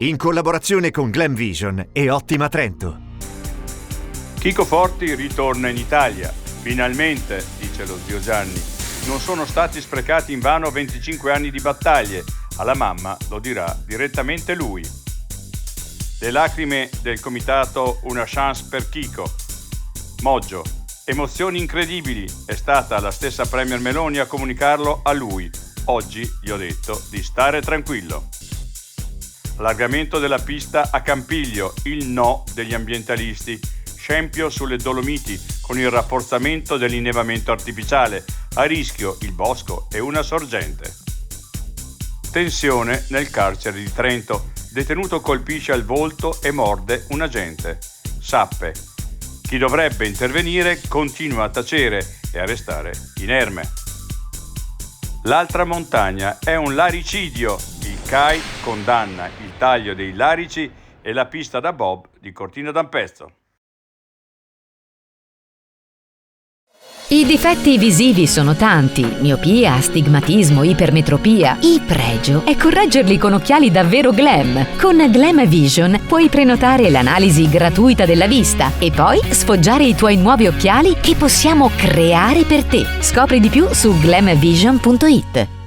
in collaborazione con Glam Vision e Ottima Trento. Chico Forti ritorna in Italia. Finalmente, dice lo zio Gianni, non sono stati sprecati invano 25 anni di battaglie. Alla mamma lo dirà direttamente lui. Le lacrime del comitato Una chance per Chico. Moggio. Emozioni incredibili. È stata la stessa Premier Meloni a comunicarlo a lui. Oggi gli ho detto di stare tranquillo. Allargamento della pista a Campiglio. Il no degli ambientalisti. Scempio sulle Dolomiti con il rafforzamento dell'innevamento artificiale. A rischio il bosco e una sorgente. Tensione nel carcere di Trento. Detenuto colpisce al volto e morde un agente. Sappe. Chi dovrebbe intervenire continua a tacere e a restare inerme. L'altra montagna è un laricidio. Il CAI condanna il taglio dei larici e la pista da bob di Cortina d'Ampezzo. I difetti visivi sono tanti: miopia, astigmatismo, ipermetropia. Il pregio è correggerli con occhiali davvero glam. Con Glam Vision puoi prenotare l'analisi gratuita della vista e poi sfoggiare i tuoi nuovi occhiali che possiamo creare per te. Scopri di più su glamvision.it.